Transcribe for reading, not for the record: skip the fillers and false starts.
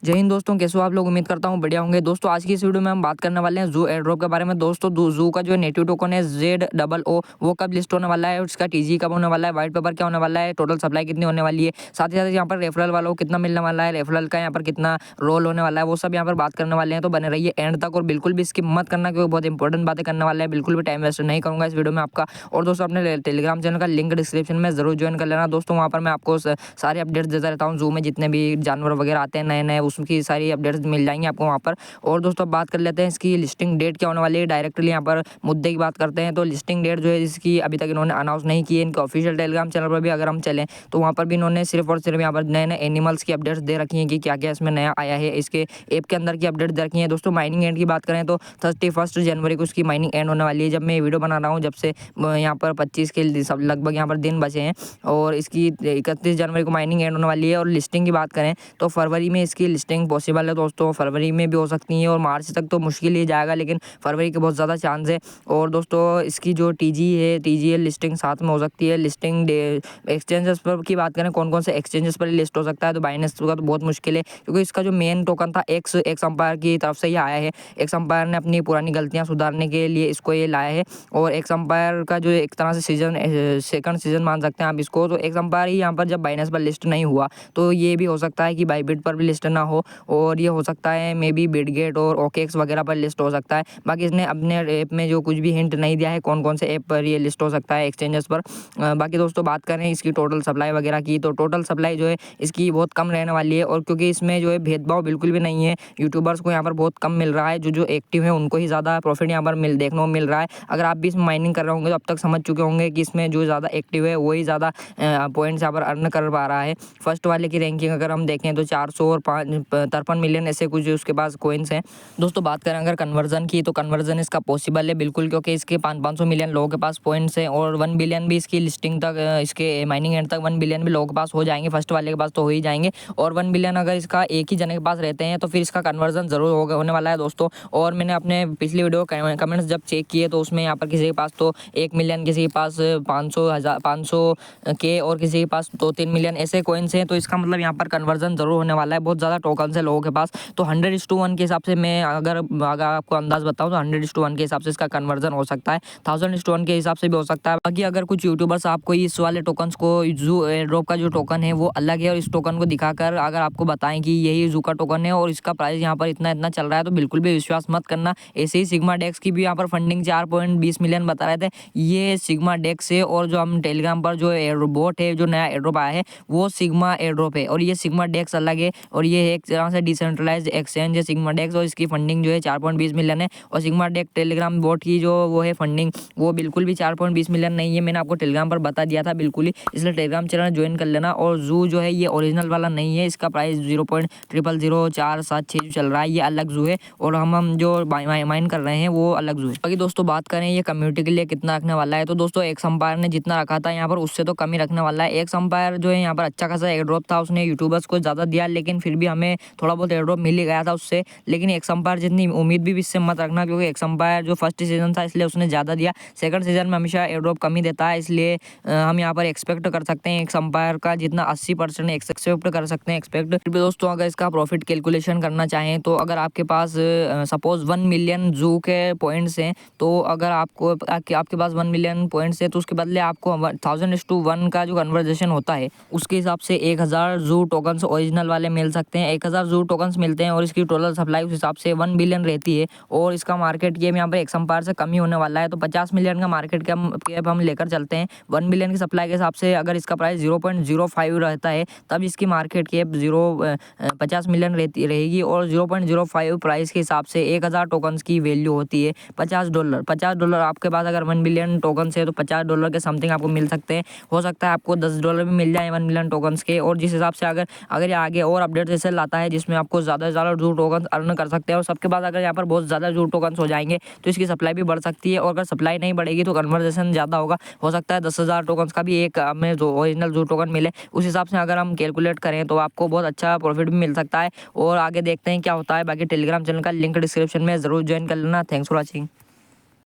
जय हिंद दोस्तों, कैसे हो आप लोग। उम्मीद करता हूँ बढ़िया होंगे। दोस्तों आज की इस वीडियो में हम बात करने वाले हैं जू एयर ड्रॉप के बारे में। दोस्तों जू का जो नेटिव टोकन है ZOO वो कब लिस्ट होने वाला है, उसका TG कब होने वाला है, व्हाइट पेपर क्या होने वाला है, टोटल सप्लाई कितनी होने वाली है, साथ ही साथ यहाँ पर रेफरल वालों को कितना मिलने वाला है, रेफरल का यहाँ पर कितना रोल होने वाला है, वो सब यहाँ पर बात करने वाले हैं। तो बने रहिए एंड तक और बिल्कुल भी स्किप मत करना, क्योंकि बहुत इंपॉर्टेंट बातें करने वाले हैं। बिल्कुल भी टाइम वेस्ट नहीं करूँगा इस वीडियो में आपका। और दोस्तों अपने टेलीग्राम चैनल का लिंक डिस्क्रिप्शन में जरूर ज्वाइन कर लेना दोस्तों। वहाँ पर मैं आपको सारे अपडेट्स देता रहता हूँ। जू में जितने भी जानवर वगैरह आते हैं नए नए, उसकी सारी अपडेट्स मिल जाएंगे आपको वहाँ पर। और दोस्तों अब बात कर लेते हैं इसकी लिस्टिंग डेट क्या होने वाली है। डायरेक्टली यहाँ पर मुद्दे की बात करते हैं। तो लिस्टिंग डेट जो है इसकी अभी तक इन्होंने अनाउंस नहीं की है। इनके ऑफिशियल टेलीग्राम चैनल पर भी अगर हम चलें तो वहाँ पर भी इन्होंने सिर्फ और सिर्फ यहाँ पर नए नए एनिमल्स की अपडेट्स दे रखी हैं कि क्या क्या इसमें नया आया है। इसके ऐप के अंदर की अपडेट दे रखी है। दोस्तों माइनिंग एंड की बात करें तो 31 जनवरी को उसकी माइनिंग एंड होने वाली है। जब मैं वीडियो बना रहा हूँ, जब से यहाँ पर 25 के सब लगभग यहाँ पर दिन बचे हैं और इसकी 31 जनवरी को माइनिंग एंड होने वाली है। और लिस्टिंग की बात करें तो फरवरी में इसकी लिस्टिंग पॉसिबल है दोस्तों। फरवरी में भी हो सकती है और मार्च तक तो मुश्किल ही जाएगा, लेकिन फरवरी के बहुत ज़्यादा चांस है। और दोस्तों इसकी जो TG है, TGL लिस्टिंग साथ में हो सकती है। लिस्टिंग एक्सचेंजेस पर की बात करें, कौन कौन से एक्सचेंजेस पर लिस्ट हो सकता है, तो बाइनेंस का तो बहुत मुश्किल है, क्योंकि इसका जो मेन टोकन था एक्स एम्पायर की तरफ से ही आया है। एक्स एम्पायर ने अपनी पुरानी गलतियाँ सुधारने के लिए इसको ये लाया है। और एक्स एम्पायर का जो एक तरह से सेकंड सीजन मान सकते हैं आप इसको। तो एक्स एम्पायर ही यहाँ पर जब बाइनेंस पर लिस्ट नहीं हुआ, तो ये भी हो सकता है कि बाईबिट पर भी लिस्ट ना हो, और ये हो सकता है मे बी बिटगेट और OKX वगैरह पर लिस्ट हो सकता है। बाकी इसने अपने ऐप में जो कुछ भी हिंट नहीं दिया है कौन कौन से ऐप पर ये लिस्ट हो सकता है एक्सचेंजेस पर। बाकी दोस्तों बात करें इसकी टोटल सप्लाई वगैरह की, तो टोटल सप्लाई जो है इसकी बहुत कम रहने वाली है। और क्योंकि इसमें जो है भेदभाव बिल्कुल भी नहीं है, यूट्यूबर्स को यहाँ पर बहुत कम मिल रहा है। जो एक्टिव है उनको ही ज़्यादा प्रॉफिट यहाँ पर देखने को मिल रहा है। अगर आप भी इसमें माइनिंग कर रहे होंगे तो अब तक समझ चुके होंगे कि इसमें जो ज़्यादा एक्टिव है वही ज़्यादा पॉइंट्स यहाँ पर अर्न कर पा रहा है। फर्स्ट वाले की रैंकिंग अगर हम देखें तो 400 और 53 मिलियन ऐसे कुछ उसके पास कॉइन्स हैं। दोस्तों बात करें अगर कन्वर्जन की, तो कन्वर्जन इसका पॉसिबल है बिल्कुल, क्योंकि इसके 500 मिलियन लोगों के पास पॉइंट्स हैं। और 1 बिलियन भी इसकी लिस्टिंग तक, इसके माइनिंग एंड तक 1 बिलियन भी लोगों के पास हो जाएंगे। फर्स्ट वाले के पास तो हो ही जाएंगे। और 1 बिलियन अगर इसका एक ही जने के पास रहते हैं तो फिर इसका कन्वर्जन ज़रूर होने वाला है दोस्तों। और मैंने अपने पिछली वीडियो कमेंट्स जब चेक किए तो उसमें यहाँ पर किसी के पास तो 1 मिलियन, किसी के पास 500 के, और किसी के पास 2-3 मिलियन ऐसे कॉइन्स हैं। तो इसका मतलब यहाँ पर कन्वर्जन जरूर होने वाला है। बहुत ज़्यादा टोकन्स है लोगों के पास। तो 100:1 के हिसाब से मैं अगर आपको अंदाज बताऊँ तो 100:1 के हिसाब से इसका कन्वर्जन हो सकता है। 1000:1 के हिसाब से भी हो सकता है। बाकी अगर कुछ यूट्यूबर्स आपको इस वाले टोकन्स को, जू एयर ड्रॉप का जो टोकन है वो अलग है, और इस टोकन को दिखाकर अगर आपको बताएं कि यही जू का टोकन है और इसका प्राइस यहाँ पर इतना इतना चल रहा है, तो बिल्कुल भी विश्वास मत करना। ऐसे ही सिग्मा डेक्स की भी यहाँ पर फंडिंग 4.20 मिलियन बता रहे थे। ये सिग्मा डेक्स है, और जो हम टेलीग्राम पर जो एयरबोट है, जो नया एयरड्रॉप आया है वो सिग्मा एयरड्रॉप है, और ये सिग्मा डेक्स अलग है। और ये एक तरह से डिसेंट्रलाइज्ड एक्सचेंज है सिग्मा डेक्स, और इसकी फंडिंग जो है 4.20 मिलियन है। और सिग्मा डेक्स टेलीग्राम बोट की जो वो है फंडिंग, वो बिल्कुल भी 4.20 मिलियन नहीं है। मैंने आपको टेलीग्राम पर बता दिया था बिल्कुल ही, इसलिए टेलीग्राम चैनल ज्वाइन कर लेना। और जू जो है ये ओरिजिनल वाला नहीं है, इसका प्राइस 0.000476 जो चल रहा है ये अलग जू है, और हम जो माइन कर रहे हैं वो अलग जू है। बाकी दोस्तों बात करें ये कम्युनिटी के लिए कितना रखने वाला है, तो दोस्तों एक्स एम्पायर ने जितना रखा था यहाँ पर उससे तो कम ही रखने वाला है। एक्स एम्पायर जो है यहाँ पर अच्छा खासा एयर ड्रॉप था, उसने यूट्यूबर्स को ज़्यादा दिया, लेकिन फिर भी हमें थोड़ा बहुत एयर ड्रॉप मिल ही गया था उससे। लेकिन एक्स एम्पायर जितनी उम्मीद भी इससे मत रखना, क्योंकि एक्स एम्पायर जो फर्स्ट सीजन था इसलिए उसने ज़्यादा दिया। सेकंड सीजन में हमेशा एयर ड्रॉप कम ही देता है, इसलिए हम यहाँ पर एक्सपेक्ट कर सकते हैं एक्स एम्पायर का जितना 80% एक्सपेक्ट कर सकते हैं एक्सपेक्ट। फिर भी दोस्तों अगर इसका प्रॉफिट कैलकुलेशन करना चाहें तो अगर आपके पास सपोज 1 मिलियन जू के पॉइंट्स हैं, तो अगर आपके पास 1 मिलियन पॉइंट्स है तो उसके बदले आपको 1000:1 का जो कन्वर्जेशन होता है उसके हिसाब से 1000 जू टोकन्स ओरिजिनल वाले मिल सकते हैं। 1000 जू टोकन्स मिलते हैं, और इसकी टोटल सप्लाई उस हिसाब से 1 बिलियन रहती है। और इसका मार्केट कैप यहाँ पर एक्स एम्पायर से कम ही होने वाला है, तो 50 मिलियन का मार्केट कैप हम लेकर चलते हैं। 1 बिलियन की सप्लाई के हिसाब से अगर इसका प्राइस 0.05 रहता है, तब इसकी मार्केट कैप 50 मिलियन रहेगी। और 0.05 प्राइस के हिसाब से 1000 टोकन्स की वैल्यू होती है $50। $50 आपके पास अगर 1 बिलियन टोकन्स है तो $50 के समथिंग आपको मिल सकते हैं। हो सकता है आपको $10 भी मिल जाए 1 मिलियन टोकन्स के। और जिस हिसाब से अगर ये आगे और अपडेट ऐसे लाता है जिसमें आपको ज़्यादा से ज़्यादा जू टोकन्स अर्न कर सकते हैं, और सबके पास अगर यहाँ पर बहुत ज़्यादा जू टोकन्स हो जाएंगे तो इसकी सप्लाई भी बढ़ सकती है। और अगर सप्लाई नहीं बढ़ेगी तो कन्वर्जेशन ज़्यादा होगा, हो सकता है 10,000 टोकन्स का भी एक हमें जो ओरिजिनल जू टोकन मिले। उस हिसाब से अगर हम कैलकुलेट करें तो आपको बहुत अच्छा प्रॉफिट भी मिल सकता है। और आगे देखते हैं क्या होता है। बाकी टेलीग्राम चैनल का लिंक डिस्क्रिप्शन में ज़रूर ज्वाइन कर लेना। Thanks for watching.